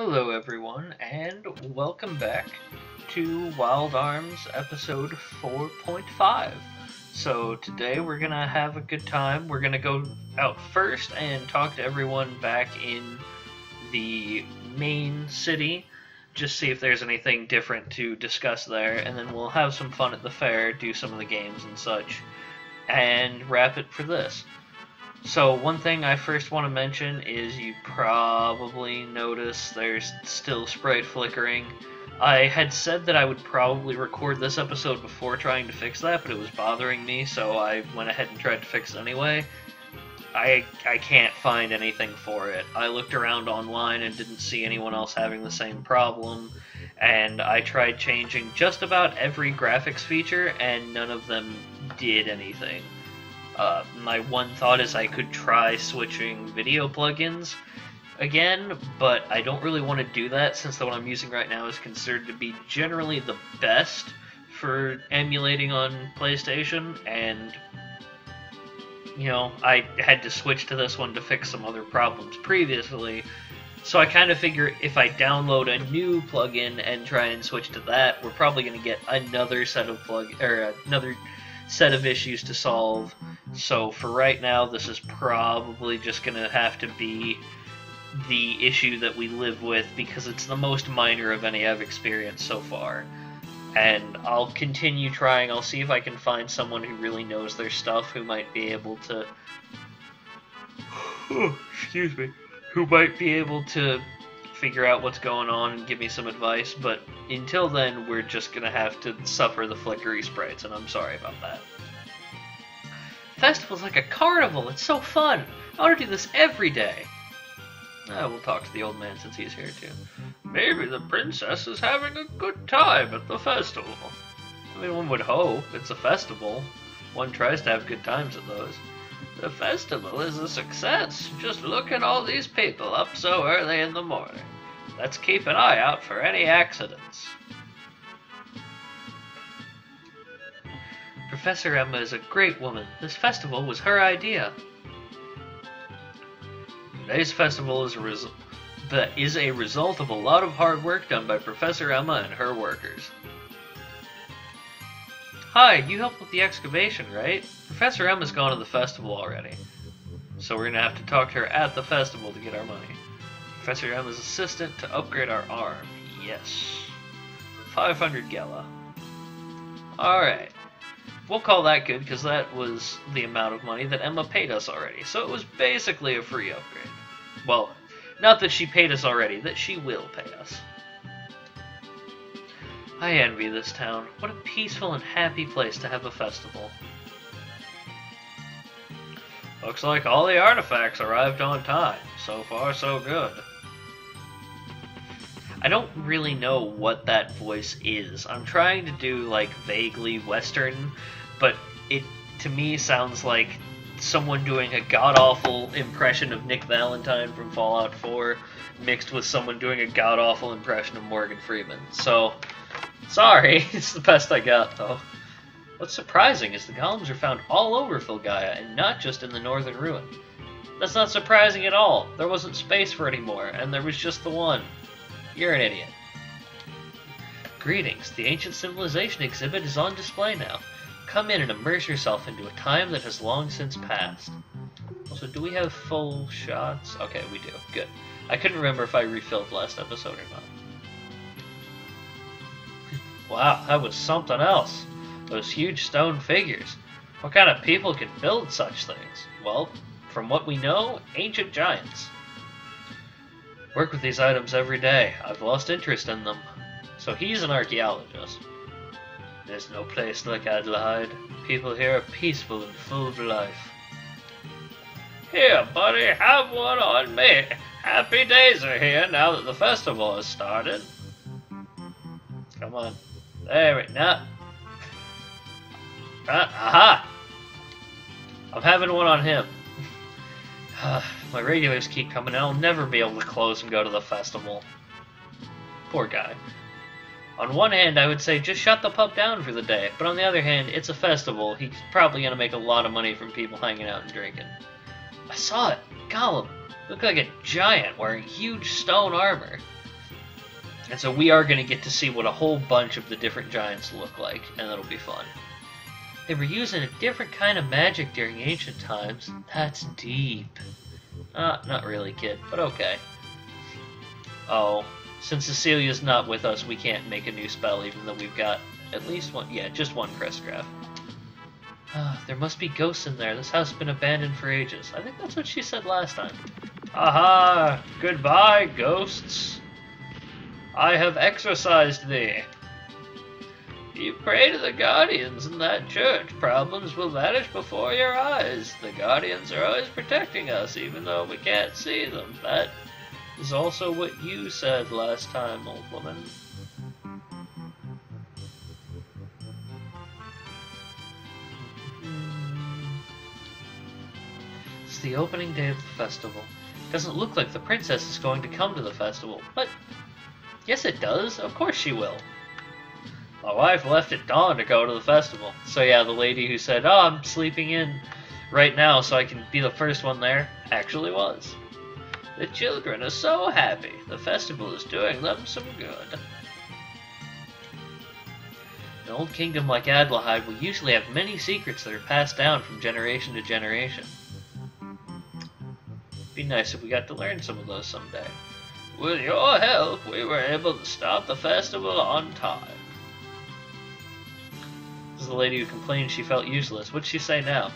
Hello, everyone, and welcome back to Wild Arms episode 4.5. So, today we're gonna have a good time. We're gonna go out first and talk to everyone back in the main city, just see if there's anything different to discuss there, and then we'll have some fun at the fair, do some of the games and such, and wrap it for this. So one thing I first want to mention is you probably notice there's still sprite flickering. I had said that I would probably record this episode before trying to fix that, but it was bothering me, so I went ahead and tried to fix it anyway. I can't find anything for it. I looked around online and didn't see anyone else having the same problem, and I tried changing just about every graphics feature, and none of them did anything. My one thought is I could try switching video plugins again, but I don't really want to do that since the one I'm using right now is considered to be generally the best for emulating on PlayStation, and I had to switch to this one to fix some other problems previously. So I kind of figure if I download a new plugin and try and switch to that, we're probably going to get another set of another set of issues to solve. So for right now, this is probably just going to have to be the issue that we live with because it's the most minor of any I've experienced so far. And I'll continue trying. I'll see if I can find someone who really knows their stuff who might be able to... excuse me. Who might be able to figure out what's going on and give me some advice, but until then, we're just gonna have to suffer the flickery sprites, and I'm sorry about that. Festival's like a carnival, it's so fun! I want to do this every day! We'll talk to the old man since he's here too. Maybe the princess is having a good time at the festival. I mean, one would hope. It's a festival. One tries to have good times at those. The festival is a success. Just look at all these people up so early in the morning. Let's keep an eye out for any accidents. Professor Emma is a great woman. This festival was her idea. Today's festival is a result of a lot of hard work done by Professor Emma and her workers. Hi, you helped with the excavation, right? Professor Emma's gone to the festival already. So we're gonna have to talk to her at the festival to get our money. Professor Emma's assistant to upgrade our arm. Yes. 500 Gela. Alright. We'll call that good because that was the amount of money that Emma paid us already. So it was basically a free upgrade. Well, not that she paid us already, that she will pay us. I envy this town. What a peaceful and happy place to have a festival. Looks like all the artifacts arrived on time. So far, so good. I don't really know what that voice is. I'm trying to do, like, vaguely Western, but it, to me, sounds like someone doing a god-awful impression of Nick Valentine from Fallout 4 mixed with someone doing a god-awful impression of Morgan Freeman. So, sorry, it's the best I got, though. What's surprising is the golems are found all over Filgaia, and not just in the northern ruin. That's not surprising at all. There wasn't space for any more, and there was just the one. You're an idiot. Greetings. The Ancient Civilization exhibit is on display now. Come in and immerse yourself into a time that has long since passed. Also, do we have full shots? Okay, we do. Good. I couldn't remember if I refilled last episode or not. Wow, that was something else. Those huge stone figures. What kind of people can build such things? Well, from what we know, ancient giants. Work with these items every day. I've lost interest in them. So he's an archaeologist. There's no place like Adelaide. People here are peaceful and full of life. Here, buddy, have one on me. Happy days are here now that the festival has started. Come on. There we go. Aha! I'm having one on him. My regulars keep coming, and I'll never be able to close and go to the festival. Poor guy. On one hand, I would say just shut the pub down for the day, but on the other hand, it's a festival. He's probably going to make a lot of money from people hanging out and drinking. I saw it. Golem. Looked like a giant wearing huge stone armor. And so we are going to get to see what a whole bunch of the different giants look like, and that'll be fun. They were using a different kind of magic during ancient times. That's deep. Not really, kid, but okay. Oh, since Cecilia's not with us, we can't make a new spell, even though we've got at least one, yeah, just one Crestgraph. There must be ghosts in there. This house has been abandoned for ages. I think that's what she said last time. Aha! Goodbye, ghosts. I have exorcised thee. You pray to the guardians in that church. Problems will vanish before your eyes. The guardians are always protecting us, even though we can't see them. That is also what you said last time, old woman. It's the opening day of the festival. Doesn't look like the princess is going to come to the festival, but yes it does. Of course she will. My wife left at dawn to go to the festival. So yeah, the lady who said, "Oh, I'm sleeping in right now so I can be the first one there," actually was. The children are so happy. The festival is doing them some good. An old kingdom like Adlehyde will usually have many secrets that are passed down from generation to generation. Be nice if we got to learn some of those someday. With your help, we were able to start the festival on time. This is the lady who complained she felt useless. What'd she say now?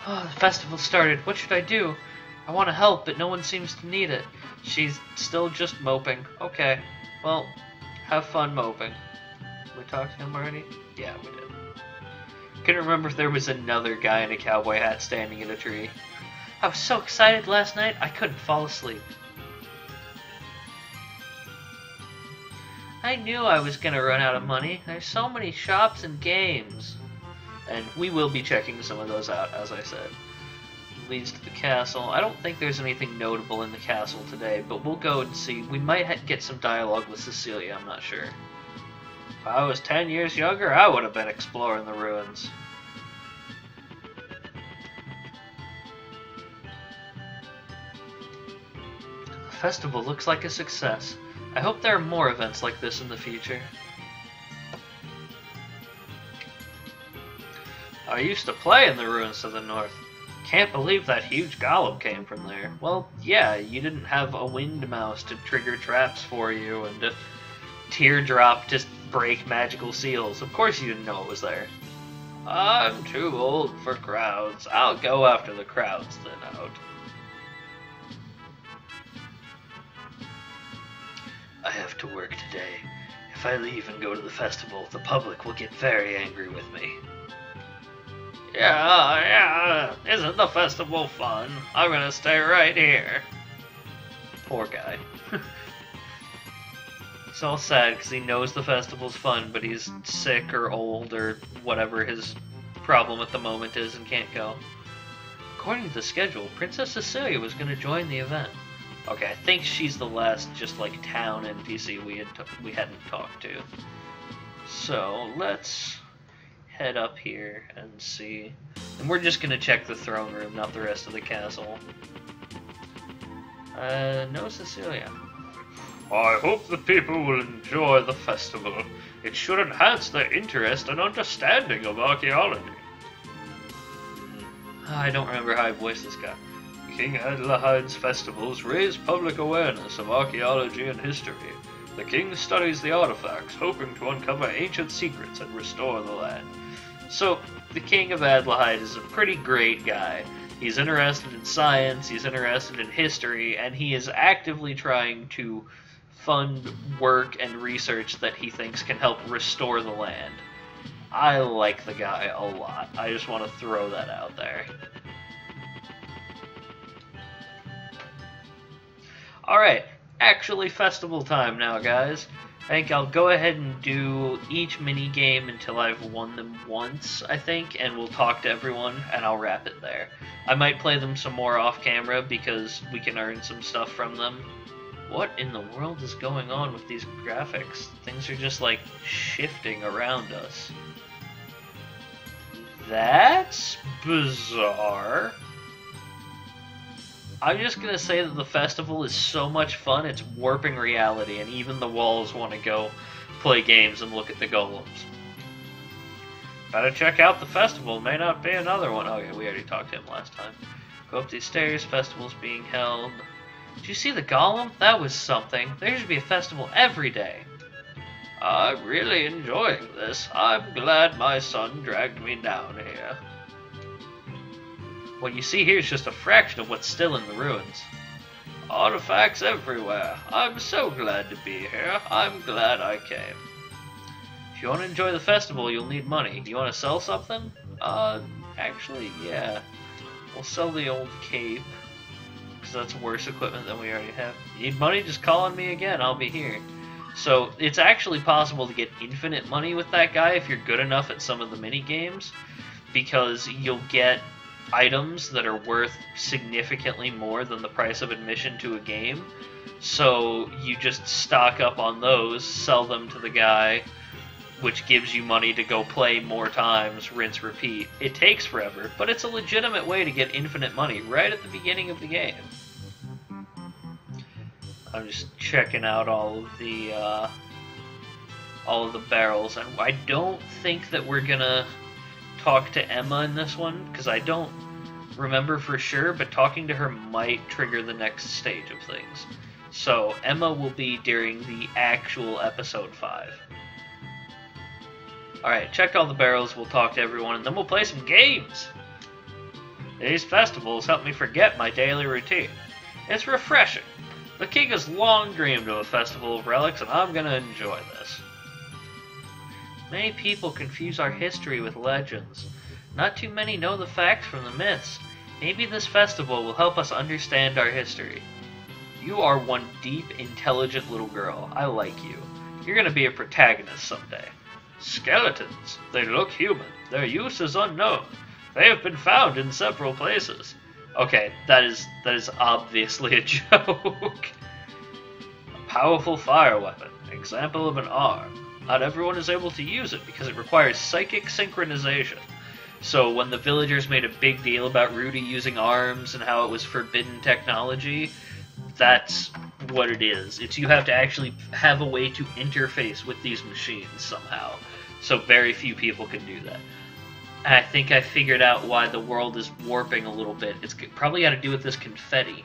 Oh, the festival started. What should I do? I want to help, but no one seems to need it. She's still just moping. Okay, well, have fun moping. Did we talk to him already? Yeah, we did. Couldn't remember if there was another guy in a cowboy hat standing in a tree. I was so excited last night, I couldn't fall asleep. I knew I was going to run out of money. There's so many shops and games. And we will be checking some of those out, as I said. Leads to the castle. I don't think there's anything notable in the castle today, but we'll go and see. We might get some dialogue with Cecilia, I'm not sure. If I was 10 years younger, I would have been exploring the ruins. The festival looks like a success. I hope there are more events like this in the future. I used to play in the ruins to the north. Can't believe that huge golem came from there. Well, yeah, you didn't have a wind mouse to trigger traps for you and a teardrop to break magical seals. Of course you didn't know it was there. I'm too old for crowds. I'll go after the crowds thin out. I have to work today. If I leave and go to the festival, the public will get very angry with me. Yeah, isn't the festival fun? I'm gonna stay right here. Poor guy. He's all sad because he knows the festival's fun, but he's sick or old or whatever his problem at the moment is and can't go. According to the schedule, Princess Cecilia was gonna join the event. Okay, I think she's the last just like town NPC we hadn't talked to. So let's head up here and see. And we're just gonna check the throne room, not the rest of the castle. No Cecilia. I hope the people will enjoy the festival. It should enhance their interest and understanding of archaeology. I don't remember how I voiced this guy. King Adlehyde's festivals raise public awareness of archaeology and history. The king studies the artifacts, hoping to uncover ancient secrets and restore the land. So, the king of Adlehyde is a pretty great guy. He's interested in science, he's interested in history, and he is actively trying to fund work and research that he thinks can help restore the land. I like the guy a lot. I just want to throw that out there. Alright, actually festival time now, guys. I think I'll go ahead and do each mini-game until I've won them once, I think, and we'll talk to everyone, and I'll wrap it there. I might play them some more off-camera, because we can earn some stuff from them. What in the world is going on with these graphics? Things are just, like, shifting around us. That's bizarre. I'm just gonna say that the festival is so much fun, it's warping reality, and even the walls want to go play games and look at the golems. Gotta check out the festival, may not be another one. Oh yeah, we already talked to him last time. Go up these stairs, festival's being held. Did you see the golem? That was something. There should be a festival every day. I'm really enjoying this. I'm glad my son dragged me down here. What you see here is just a fraction of what's still in the ruins. Artifacts everywhere. I'm so glad to be here. I'm glad I came. If you want to enjoy the festival, you'll need money. You want to sell something? Actually, yeah. We'll sell the old cape, because that's worse equipment than we already have. You need money? Just call on me again. I'll be here. So, it's actually possible to get infinite money with that guy if you're good enough at some of the mini games, because you'll get items that are worth significantly more than the price of admission to a game. So you just stock up on those, sell them to the guy, which gives you money to go play more times, rinse, repeat. It takes forever, but it's a legitimate way to get infinite money right at the beginning of the game. I'm just checking out all of the barrels, and I don't think that we're gonna talk to Emma in this one, because I don't remember for sure, but talking to her might trigger the next stage of things. So Emma will be during the actual episode 5. Alright, checked all the barrels, we'll talk to everyone, and then we'll play some games! These festivals help me forget my daily routine. It's refreshing. The king has long dreamed of a festival of relics, and I'm gonna enjoy this. Many people confuse our history with legends. Not too many know the facts from the myths. Maybe this festival will help us understand our history. You are one deep, intelligent little girl. I like you. You're gonna be a protagonist someday. Skeletons. They look human. Their use is unknown. They have been found in several places. Okay, that is obviously a joke. A powerful fire weapon. Example of an arm. Not everyone is able to use it because it requires psychic synchronization. So when the villagers made a big deal about Rudy using arms and how it was forbidden technology, that's what it is. It's you have to actually have a way to interface with these machines somehow. So very few people can do that. And I think I figured out why the world is warping a little bit. It's probably got to do with this confetti.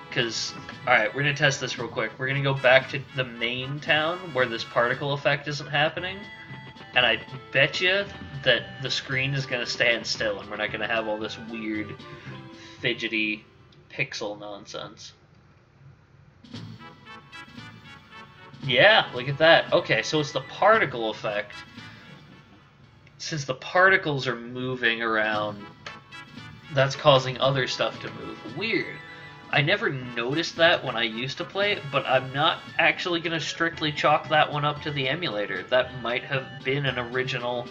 Because, alright, we're going to test this real quick. We're going to go back to the main town where this particle effect isn't happening. And I bet you that the screen is going to stand still and we're not going to have all this weird, fidgety pixel nonsense. Yeah, look at that. Okay, so it's the particle effect. Since the particles are moving around, that's causing other stuff to move. Weird. I never noticed that when I used to play it, but I'm not actually going to strictly chalk that one up to the emulator. That might have been an original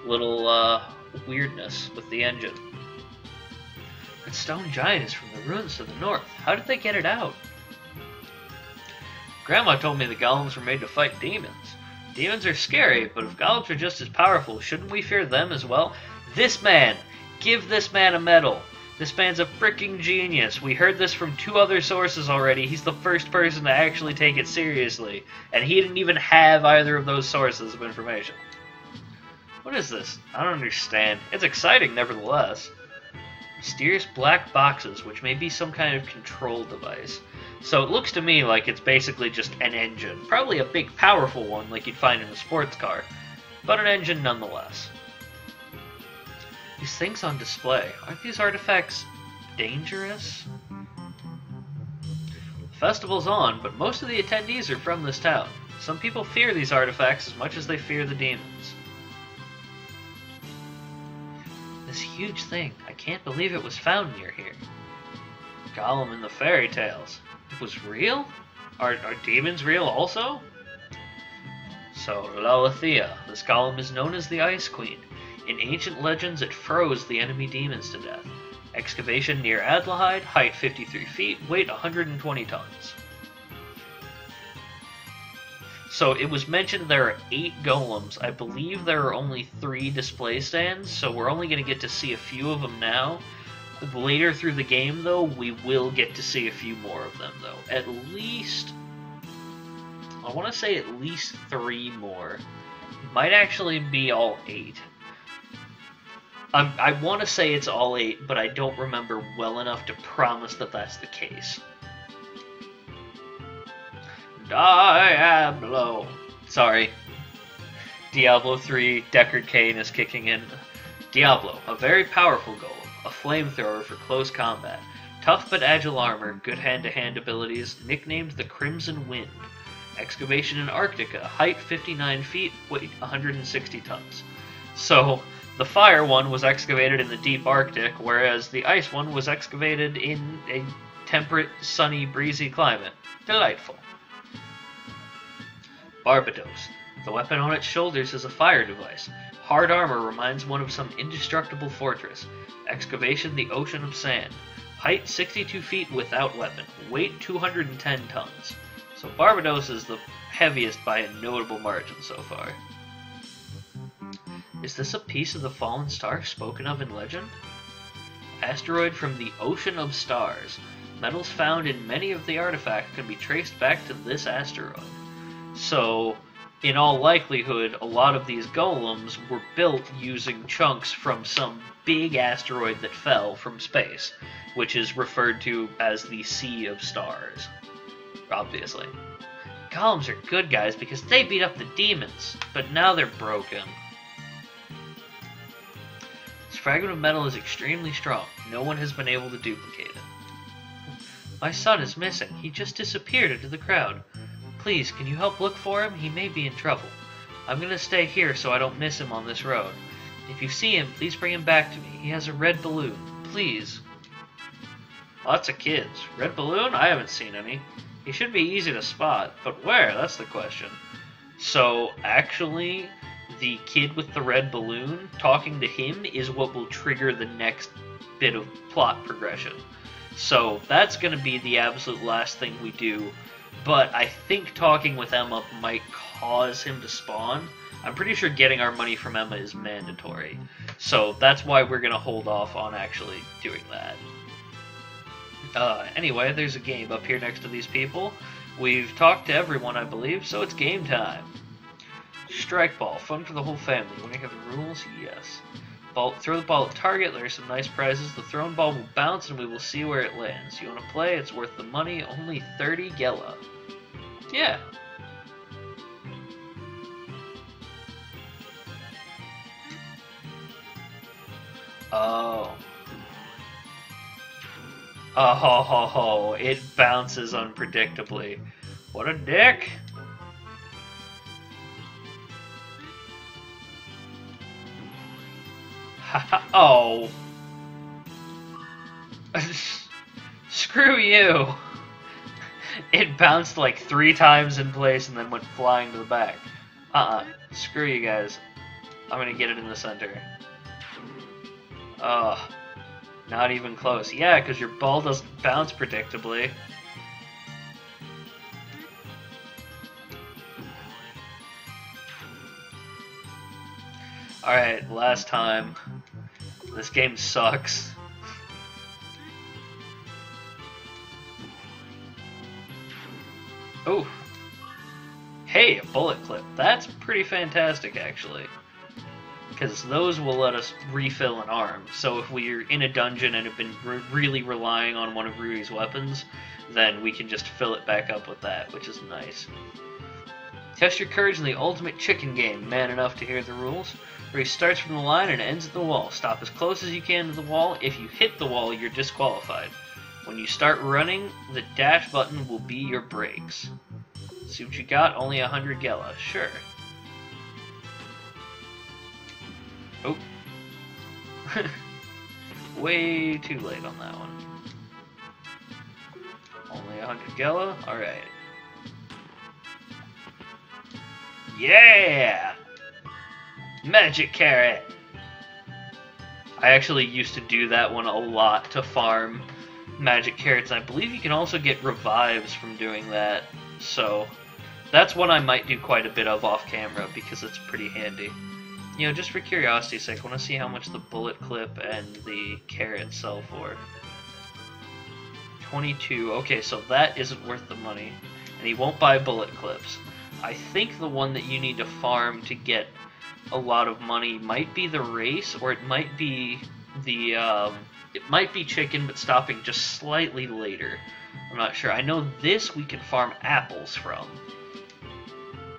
little weirdness with the engine. That stone giant is from the ruins to the north. How did they get it out? Grandma told me the golems were made to fight demons. Demons are scary, but if golems are just as powerful, shouldn't we fear them as well? This man! Give this man a medal! This man's a freaking genius. We heard this from 2 other sources already. He's the first person to actually take it seriously. And he didn't even have either of those sources of information. What is this? I don't understand. It's exciting, nevertheless. Mysterious black boxes, which may be some kind of control device. So it looks to me like it's basically just an engine. Probably a big, powerful one like you'd find in a sports car. But an engine nonetheless. These things on display, aren't these artifacts dangerous? The festival's on, but most of the attendees are from this town. Some people fear these artifacts as much as they fear the demons. This huge thing, I can't believe it was found near here. Gollum in the fairy tales. It was real? Are demons real also? So, Lalathea, this Gollum is known as the Ice Queen. In ancient legends, it froze the enemy demons to death. Excavation near Adlehyde, height 53 feet, weight 120 tons. So it was mentioned there are 8 golems. I believe there are only 3 display stands, so we're only going to get to see a few of them now. Later through the game, though, we will get to see a few more of them, though. At least, I want to say at least 3 more. Might actually be all 8. I want to say it's all 8, but I don't remember well enough to promise that that's the case. Diablo. Sorry. Diablo 3, Deckard Cain is kicking in. Diablo, a very powerful golem, a flamethrower for close combat. Tough but agile armor, good hand-to-hand abilities, nicknamed the Crimson Wind. Excavation in Arctica, height 59 feet, weight 160 tons. So, the fire one was excavated in the deep Arctic, whereas the ice one was excavated in a temperate, sunny, breezy climate. Delightful. Barbados. The weapon on its shoulders is a fire device. Hard armor reminds one of some indestructible fortress. Excavation the ocean of sand. Height 62 feet without weapon. Weight 210 tons. So Barbados is the heaviest by a notable margin so far. Is this a piece of the fallen star spoken of in legend? Asteroid from the ocean of stars. Metals found in many of the artifacts can be traced back to this asteroid. So, in all likelihood, a lot of these golems were built using chunks from some big asteroid that fell from space, which is referred to as the Sea of Stars. Obviously. Golems are good guys because they beat up the demons, but now they're broken. This fragment of metal is extremely strong. No one has been able to duplicate it. My son is missing. He just disappeared into the crowd. Please, can you help look for him? He may be in trouble. I'm gonna stay here so I don't miss him on this road. If you see him, please bring him back to me. He has a red balloon. Please. Lots of kids. Red balloon? I haven't seen any. He should be easy to spot, but where? That's the question. So, actually, the kid with the red balloon, talking to him is what will trigger the next bit of plot progression. So, that's gonna be the absolute last thing we do. But I think talking with Emma might cause him to spawn. I'm pretty sure getting our money from Emma is mandatory. So that's why we're going to hold off on actually doing that. Anyway, there's a game up here next to these people. We've talked to everyone, I believe, so it's game time. Strike ball, fun for the whole family. Want to hear the rules? Yes. Throw the ball at target, there are some nice prizes. The thrown ball will bounce and we will see where it lands. You want to play? It's worth the money, only 30 Gela. Yeah. Oh. Oh ho ho ho, it bounces unpredictably. What a dick! Oh. Screw you. It bounced like 3 times in place and then went flying to the back. Screw you guys. I'm gonna get it in the center. Not even close. Yeah, because your ball doesn't bounce predictably. Alright, last time. This game sucks. Oh. Hey, a bullet clip. That's pretty fantastic, actually. Because those will let us refill an arm. So if we're in a dungeon and have been really relying on one of Rui's weapons, then we can just fill it back up with that, which is nice. Test your courage in the ultimate chicken game, man enough to hear the rules. Rui starts from the line and ends at the wall. Stop as close as you can to the wall. If you hit the wall, you're disqualified. When you start running, the dash button will be your brakes. See what you got? Only 100 Gela. Sure. Oh. Way too late on that one. Only 100 Gela? Alright. Yeah! Magic Carrot! I actually used to do that one a lot to farm Magic Carrots. I believe you can also get revives from doing that. So, that's one I might do quite a bit of off camera because it's pretty handy. You know, just for curiosity's sake, I want to see how much the bullet clip and the carrot sell for. 22. Okay, so that isn't worth the money. And he won't buy bullet clips. I think the one that you need to farm to get a lot of money might be the race, or it might be the, it might be chicken, but stopping just slightly later. I'm not sure. I know this we can farm apples from.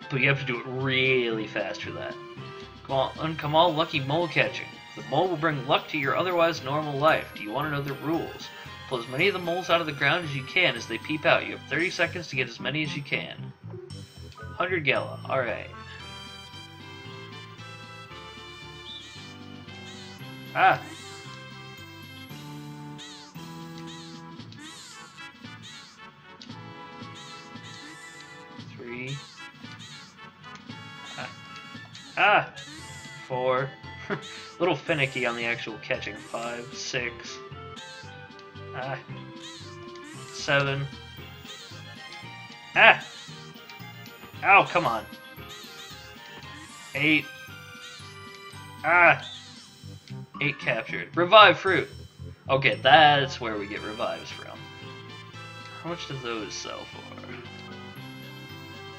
But you have to do it really fast for that. Come on, lucky mole catching. The mole will bring luck to your otherwise normal life. Do you want to know the rules? Pull as many of the moles out of the ground as you can as they peep out. You have 30 seconds to get as many as you can. 100 Gala. Alright. Ah! Three. Ah! 4. A little finicky on the actual catching. 5, 6. 7. Ah! Ow, come on. 8. Ah! 8 captured. Revive fruit! Okay, that's where we get revives from. How much do those sell for?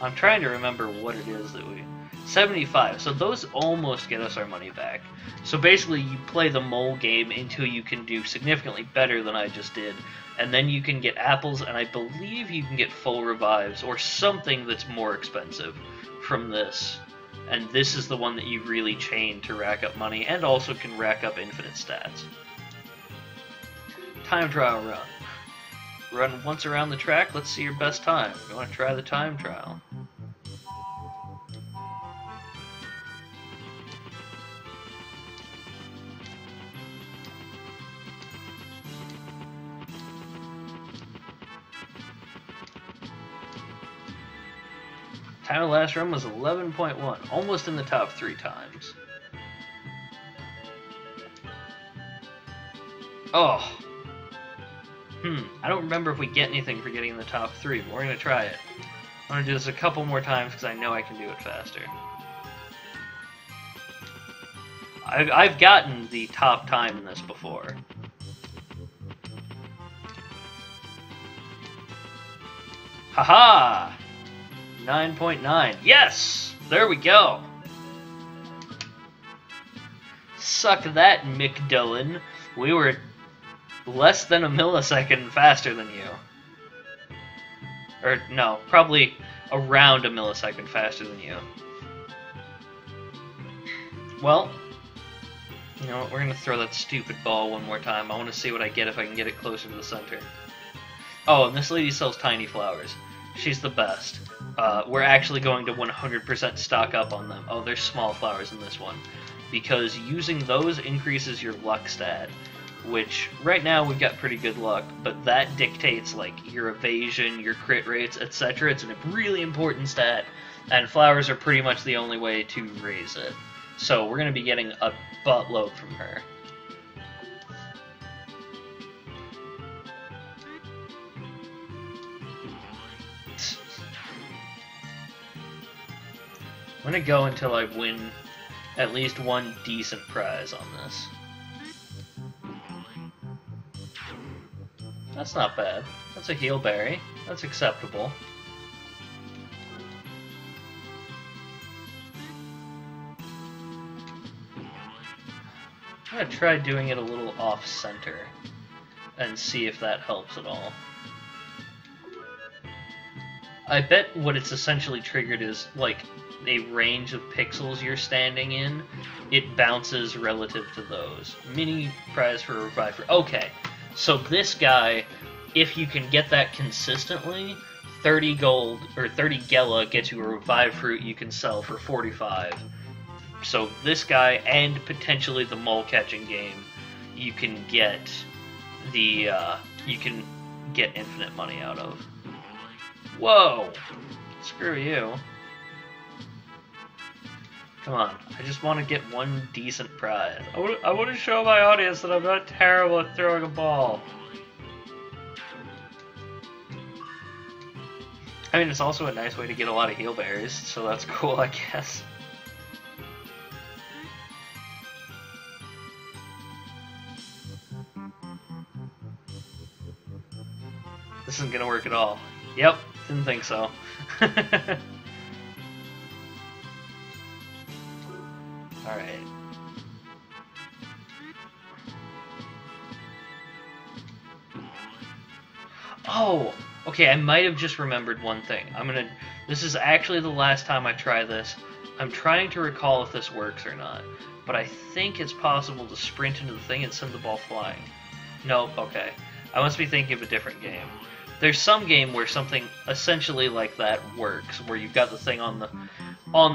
I'm trying to remember what it is that we... 75. So those almost get us our money back. So basically you play the mole game until you can do significantly better than I just did. And then you can get apples, and I believe you can get full revives or something that's more expensive from this. And this is the one that you really chain to rack up money and also can rack up infinite stats. Time trial run. Run once around the track, let's see your best time. You want to try the time trial? Time of last run was 11.1, almost in the top 3 times. Oh. I don't remember if we get anything for getting in the top 3, but we're going to try it. I'm going to do this a couple more times because I know I can do it faster. I've gotten the top time in this before. Haha! 9.9. Yes! There we go! Suck that, Mick Dillon. We were less than a millisecond faster than you. Or, no, probably around a millisecond faster than you. Well, you know what, we're gonna throw that stupid ball one more time. I want to see what I get if I can get it closer to the center. Oh, and this lady sells tiny flowers. She's the best. We're actually going to 100% stock up on them. Oh, there's small flowers in this one. Because using those increases your luck stat. Which, right now, we've got pretty good luck. But that dictates, like, your evasion, your crit rates, etc. It's a really important stat. And flowers are pretty much the only way to raise it. So we're going to be getting a buttload from her. I'm going to go until I win at least one decent prize on this. That's not bad. That's a heal berry. That's acceptable. I'm going to try doing it a little off-center and see if that helps at all. I bet what it's essentially triggered is, like, a range of pixels you're standing in. It bounces relative to those. Mini prize for a revive. Okay, so this guy, if you can get that consistently, 30 gold, or 30 Gela gets you a revive fruit you can sell for 45. So this guy, and potentially the mole catching game, you can get the, you can get infinite money out of. Whoa! Screw you. Come on, I just want to get one decent prize. I want to show my audience that I'm not terrible at throwing a ball. I mean, it's also a nice way to get a lot of heal berries, so that's cool, I guess. This isn't gonna work at all. Yep, didn't think so. Alright. Oh! Okay, I might have just remembered one thing. This is actually the last time I try this. I'm trying to recall if this works or not. But I think it's possible to sprint into the thing and send the ball flying. Nope, okay. I must be thinking of a different game. There's some game where something essentially like that works, where you've got the thing on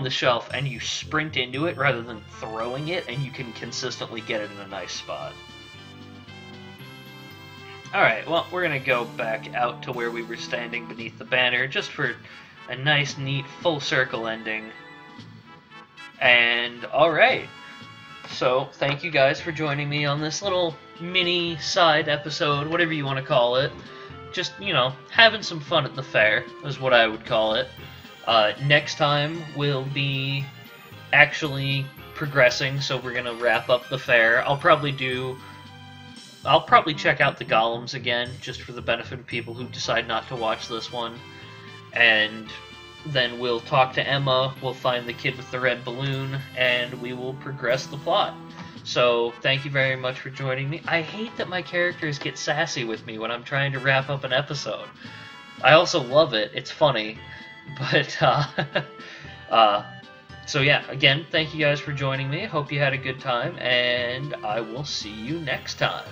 the shelf and you sprint into it rather than throwing it, and you can consistently get it in a nice spot. Alright, well, we're gonna go back out to where we were standing beneath the banner, just for a nice, neat, full circle ending. And, alright. So, thank you guys for joining me on this little mini side episode, whatever you want to call it. Just, you know, having some fun at the fair is what I would call it. Next time we'll be actually progressing, so we're gonna wrap up the fair. I'll probably check out the golems again, just for the benefit of people who decide not to watch this one. And then we'll talk to Emma, we'll find the kid with the red balloon, and we will progress the plot. So, thank you very much for joining me. I hate that my characters get sassy with me when I'm trying to wrap up an episode. I also love it, it's funny, but, so yeah, again, thank you guys for joining me. Hope you had a good time, and I will see you next time.